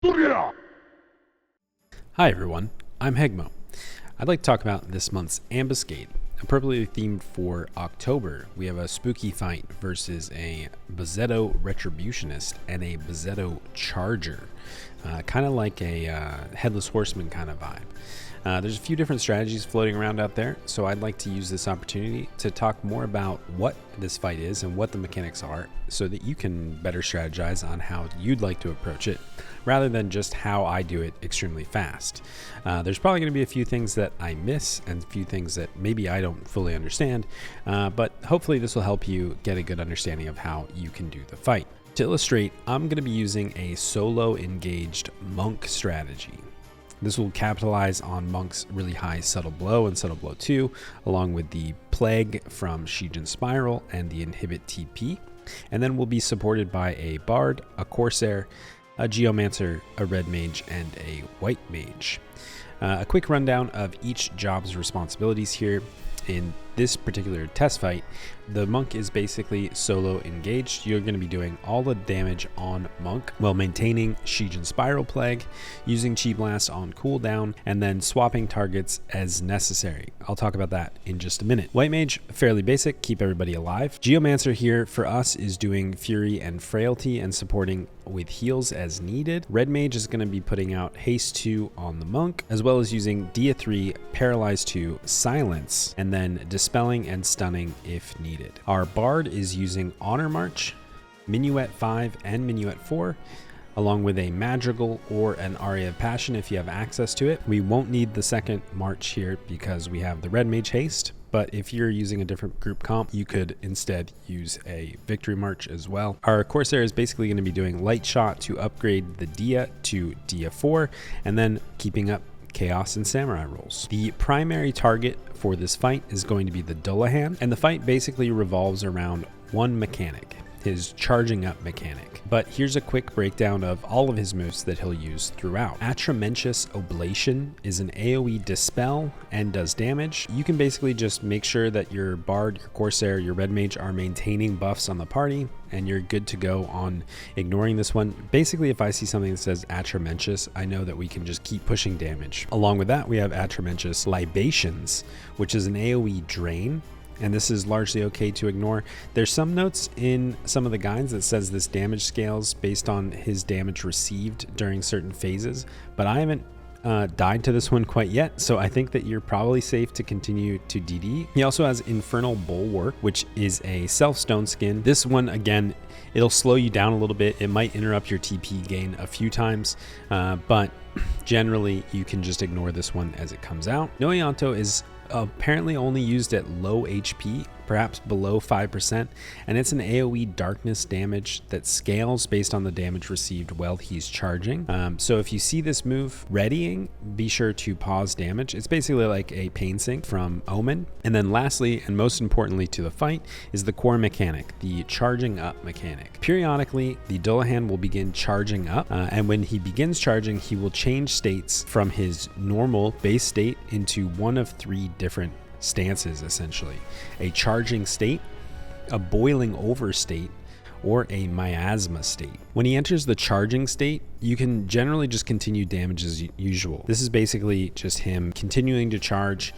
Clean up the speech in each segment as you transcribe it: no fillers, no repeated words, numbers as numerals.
Hi everyone, I'm Hegmo. I'd like to talk about this month's Ambuscade. Appropriately themed for October, we have a spooky fight versus a Bozzetto Retributionist and a Bozzetto Charger. Kind of like a Headless Horseman kind of vibe. There's a few different strategies floating around out there, so I'd like to use this opportunity to talk more about what this fight is and what the mechanics are so that you can better strategize on how you'd like to approach it rather than just how I do it extremely fast. There's probably going to be a few things that I miss and a few things that maybe I don't fully understand, but hopefully this will help you get a good understanding of how you can do the fight. To illustrate, I'm going to be using a solo engaged monk strategy. This will capitalize on Monk's really high Subtle Blow and Subtle Blow 2, along with the Plague from Shijin Spiral and the Inhibit TP, and then will be supported by a Bard, a Corsair, a Geomancer, a Red Mage, and a White Mage. A quick rundown of each job's responsibilities here. In this particular test fight, the Monk is basically solo engaged. You're going to be doing all the damage on Monk while maintaining Shijin Spiral Plague, using Chi Blast on cooldown, and then swapping targets as necessary. I'll talk about that in just a minute. White Mage, fairly basic, keep everybody alive. Geomancer here for us is doing Fury and Frailty and supporting with heals as needed. Red Mage is going to be putting out Haste 2 on the Monk, as well as using Dia 3, Paralyze 2, Silence, and then Dispelling and Stunning if needed. Our Bard is using Honor March, Minuet 5, and Minuet 4, along with a Madrigal or an Aria of Passion if you have access to it. We won't need the second March here because we have the Red Mage Haste, but if you're using a different group comp, you could instead use a Victory March as well. Our Corsair is basically going to be doing Light Shot to upgrade the Dia to Dia 4, and then keeping up Chaos and Samurai rolls. The primary target for this fight is going to be the Dullahan, and the fight basically revolves around one mechanic, his charging up mechanic. But here's a quick breakdown of all of his moves that he'll use throughout. Atramentus Oblation is an AoE dispel and does damage. You can basically just make sure that your Bard, your Corsair, your Red Mage are maintaining buffs on the party, and you're good to go on ignoring this one. Basically, if I see something that says Atramentus, I know that we can just keep pushing damage. Along with that, we have Atramentus Libations, which is an AoE drain, and this is largely okay to ignore. There's some notes in some of the guides that says this damage scales based on his damage received during certain phases, but I haven't died to this one quite yet, so I think that you're probably safe to continue to DD. He also has Infernal Bulwark, which is a self-stone skin. This one, again, it'll slow you down a little bit. It might interrupt your TP gain a few times, but generally you can just ignore this one as it comes out. Noyanto is apparently only used at low HP, perhaps below 5%, and it's an AoE darkness damage that scales based on the damage received while he's charging. So if you see this move readying, be sure to pause damage. It's basically like a Pain Sink from Omen. And then lastly, and most importantly to the fight, is the core mechanic, the charging up mechanic. Periodically, the Dullahan will begin charging up, and when he begins charging, he will change states from his normal base state into one of three different stances, essentially: a charging state, a boiling over state, or a miasma state. When he enters the charging state, you can generally just continue damage as usual. This is basically just him continuing to charge.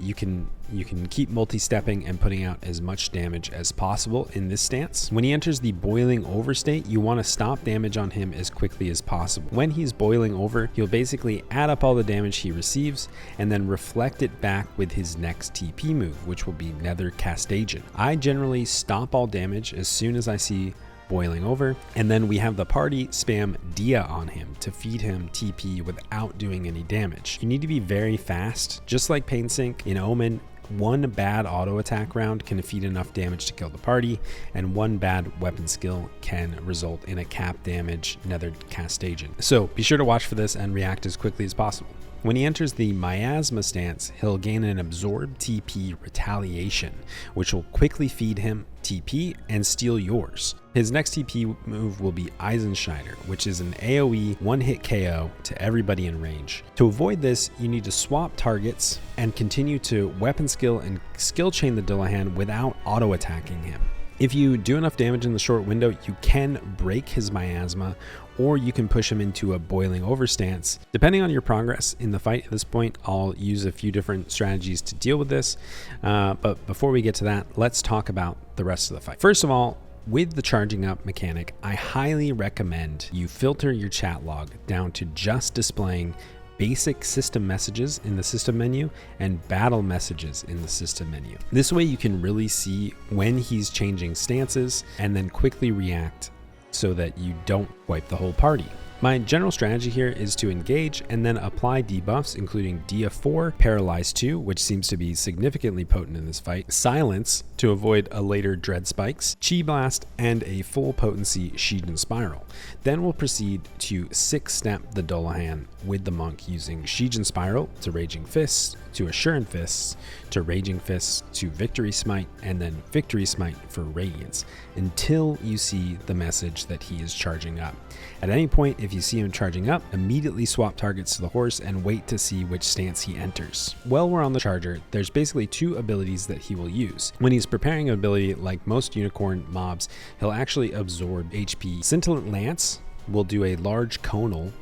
You can keep multi-stepping and putting out as much damage as possible in this stance. When he enters the boiling over state, you want to stop damage on him as quickly as possible. When he's boiling over, he'll basically add up all the damage he receives and then reflect it back with his next TP move, which will be Nether Castagian. I generally stop all damage as soon as I see boiling over, and then we have the party spam Dia on him to feed him TP without doing any damage. You need to be very fast, just like Pain Sink in Omen. One bad auto attack round can feed enough damage to kill the party, and one bad weapon skill can result in a cap damage Nether Castagian. So be sure to watch for this and react as quickly as possible. When he enters the Miasma stance, he'll gain an Absorb TP Retaliation, which will quickly feed him TP and steal yours. His next TP move will be Eisenschneider, which is an AoE one-hit KO to everybody in range. To avoid this, you need to swap targets and continue to weapon skill and skill chain the Dullahan without auto-attacking him. If you do enough damage in the short window, you can break his miasma, or you can push him into a boiling over stance. Depending on your progress in the fight at this point, I'll use a few different strategies to deal with this. But before we get to that, let's talk about the rest of the fight. First of all, with the charging up mechanic, I highly recommend you filter your chat log down to just displaying basic system messages in the system menu and battle messages in the system menu. This way you can really see when he's changing stances and then quickly react so that you don't wipe the whole party. My general strategy here is to engage and then apply debuffs, including DF4, Paralyze 2, which seems to be significantly potent in this fight, Silence to avoid a later Dread Spikes, Chi Blast, and a full potency Shijin Spiral. Then we'll proceed to 6-step the Dullahan with the monk using Shijin Spiral to Raging Fists, to Assurant Fists, to Raging Fists, to Victory Smite, and then Victory Smite for Radiance, until you see the message that he is charging up. At any point, if you see him charging up, immediately swap targets to the horse and wait to see which stance he enters. While we're on the charger, there's basically 2 abilities that he will use. When he's preparing an ability, like most unicorn mobs, he'll actually absorb HP. Scintillant Lance will do a large conal,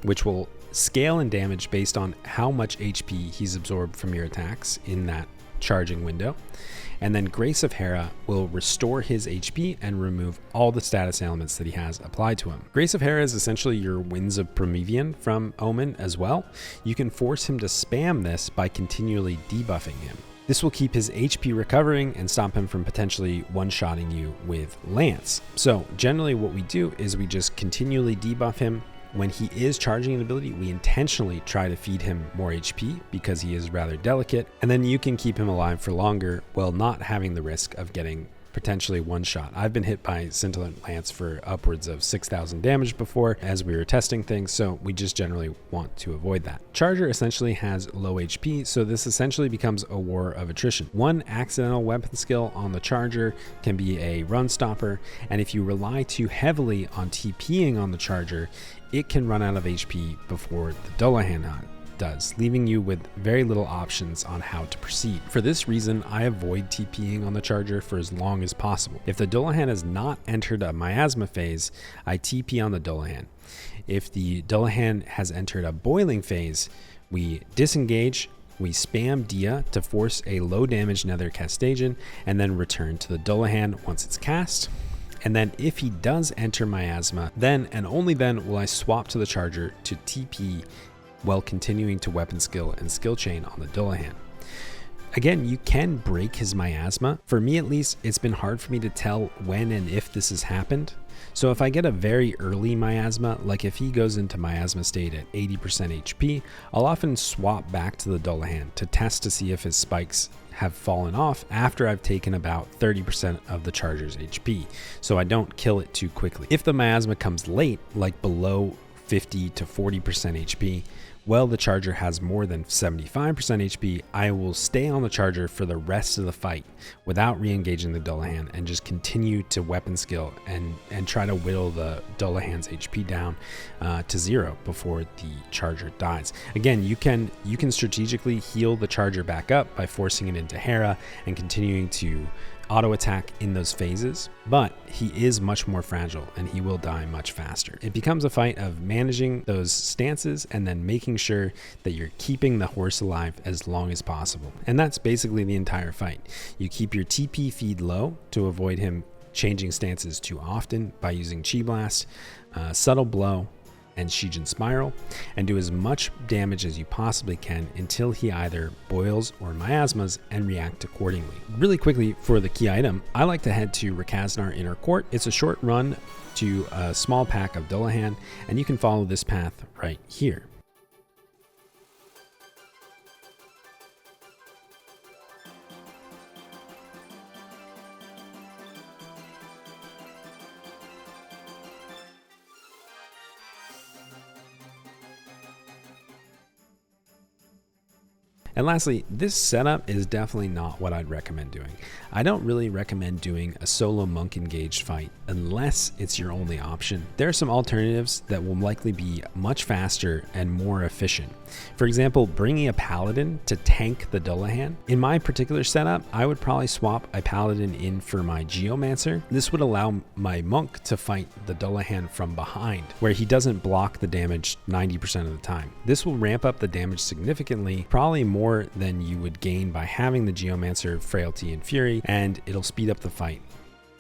which will scale in damage based on how much HP he's absorbed from your attacks in that charging window. And then Grace of Hera will restore his HP and remove all the status elements that he has applied to him. Grace of Hera is essentially your Winds of Promethean from Omen as well. You can force him to spam this by continually debuffing him. This will keep his HP recovering and stop him from potentially one-shotting you with Lance. So generally what we do is we just continually debuff him. When he is charging an ability, we intentionally try to feed him more HP because he is rather delicate, and then you can keep him alive for longer while not having the risk of getting potentially one shot. I've been hit by Scintillant Lance for upwards of 6,000 damage before as we were testing things, so we just generally want to avoid that. Charger essentially has low HP, so this essentially becomes a war of attrition. One accidental weapon skill on the Charger can be a run stopper, and if you rely too heavily on TPing on the Charger, it can run out of HP before the Dullahan does, leaving you with very little options on how to proceed. For this reason, I avoid TPing on the Charger for as long as possible. If the Dullahan has not entered a miasma phase, I TP on the Dullahan. If the Dullahan has entered a boiling phase, we disengage, we spam Dia to force a low damage Nether Castagian, and then return to the Dullahan once it's cast. And then if he does enter miasma, then and only then will I swap to the Charger to TP while continuing to weapon skill and skill chain on the Dullahan. Again, you can break his miasma. For me at least, it's been hard for me to tell when and if this has happened. So if I get a very early miasma, like if he goes into miasma state at 80% HP, I'll often swap back to the Dullahan to test to see if his spikes have fallen off after I've taken about 30% of the Charger's HP, so I don't kill it too quickly. If the miasma comes late, like below 50 to 40% HP, well, the Charger has more than 75% HP, I will stay on the Charger for the rest of the fight without re-engaging the Dullahan and just continue to weapon skill and try to whittle the Dullahan's HP down to 0 before the Charger dies. Again, you can strategically heal the Charger back up by forcing it into Hera and continuing to auto attack in those phases, but he is much more fragile and he will die much faster. It becomes a fight of managing those stances and then making sure that you're keeping the horse alive as long as possible. And that's basically the entire fight. You keep your TP feed low to avoid him changing stances too often by using Chi Blast, Subtle Blow, and Shijin Spiral, and do as much damage as you possibly can until he either boils or miasmas and react accordingly. Really quickly for the key item, I like to head to Rakaznar Inner Court. It's a short run to a small pack of Dullahan, and you can follow this path right here. And lastly, this setup is definitely not what I'd recommend doing. I don't really recommend doing a solo monk engaged fight unless it's your only option. There are some alternatives that will likely be much faster and more efficient. For example, bringing a paladin to tank the Dullahan. In my particular setup, I would probably swap a paladin in for my geomancer. This would allow my monk to fight the Dullahan from behind, where he doesn't block the damage 90% of the time. This will ramp up the damage significantly, probably more than you would gain by having the geomancer, frailty, and fury, and it'll speed up the fight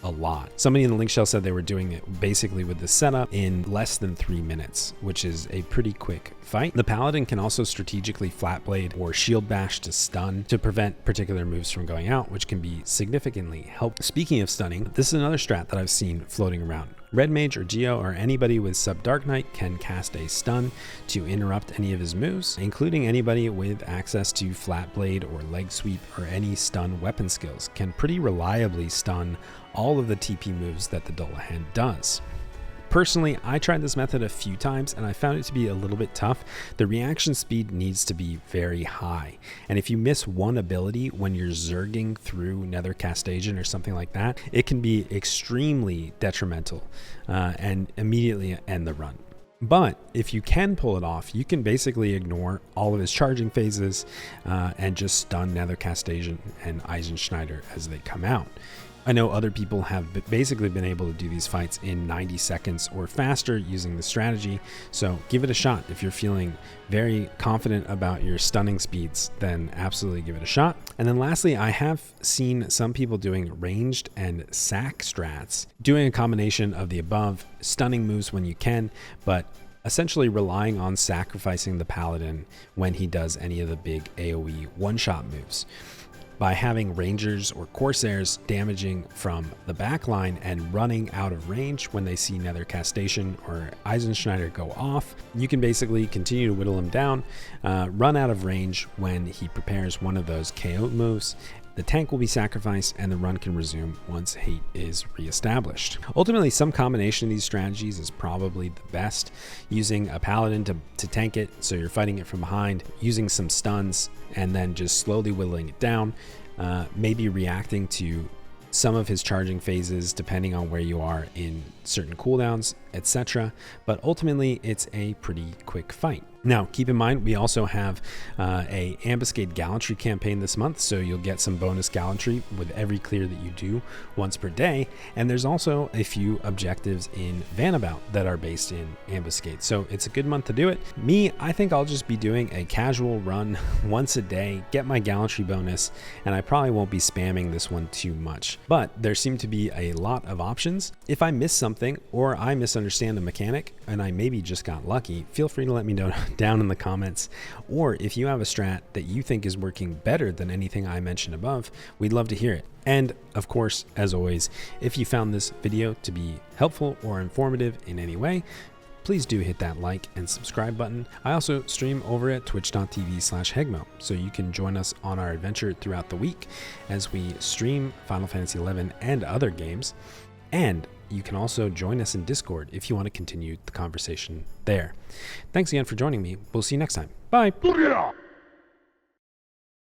a lot. Somebody in the link shell said they were doing it basically with the setup in less than 3 minutes, which is a pretty quick fight. The paladin can also strategically flat blade or shield bash to stun to prevent particular moves from going out, which can be significantly helpful. Speaking of stunning, this is another strat that I've seen floating around. Red Mage or Geo or anybody with sub Dark Knight can cast a stun to interrupt any of his moves, including anybody with access to Flat Blade or Leg Sweep or any stun weapon skills can pretty reliably stun all of the TP moves that the Dullahan does. Personally, I tried this method a few times and I found it to be a little bit tough. The reaction speed needs to be very high. And if you miss one ability when you're zerging through Nether Castagian or something like that, it can be extremely detrimental and immediately end the run. But if you can pull it off, you can basically ignore all of his charging phases and just stun Nether Castagian and Eisenschneider as they come out. I know other people have basically been able to do these fights in 90 seconds or faster using the strategy, so give it a shot. If you're feeling very confident about your stunning speeds, then absolutely give it a shot. And then lastly, I have seen some people doing ranged and sack strats, doing a combination of the above, stunning moves when you can, but essentially relying on sacrificing the paladin when he does any of the big AoE one-shot moves, by having Rangers or Corsairs damaging from the backline and running out of range when they see Nether Castagian or Eisenschneider go off. You can basically continue to whittle him down, run out of range when he prepares one of those KO moves. The tank will be sacrificed and the run can resume once hate is reestablished. Ultimately, some combination of these strategies is probably the best. Using a paladin to tank it, so you're fighting it from behind, using some stuns, and then just slowly whittling it down, maybe reacting to some of his charging phases depending on where you are in certain cooldowns, etc. But ultimately, it's a pretty quick fight. Now, keep in mind, we also have a Ambuscade Gallantry campaign this month, so you'll get some bonus gallantry with every clear that you do once per day. And there's also a few objectives in Vanabout that are based in Ambuscade, so it's a good month to do it. Me, I think I'll just be doing a casual run once a day, get my gallantry bonus, and I probably won't be spamming this one too much. But there seem to be a lot of options. If I miss something or I misunderstand a mechanic and I maybe just got lucky, feel free to let me know down in the comments. Or if you have a strat that you think is working better than anything I mentioned above, we'd love to hear it. And of course, as always, if you found this video to be helpful or informative in any way, please do hit that like and subscribe button. I also stream over at twitch.tv/Hegmo, so you can join us on our adventure throughout the week as we stream Final Fantasy XI and other games. And you can also join us in Discord if you want to continue the conversation there. Thanks again for joining me. We'll see you next time. Bye.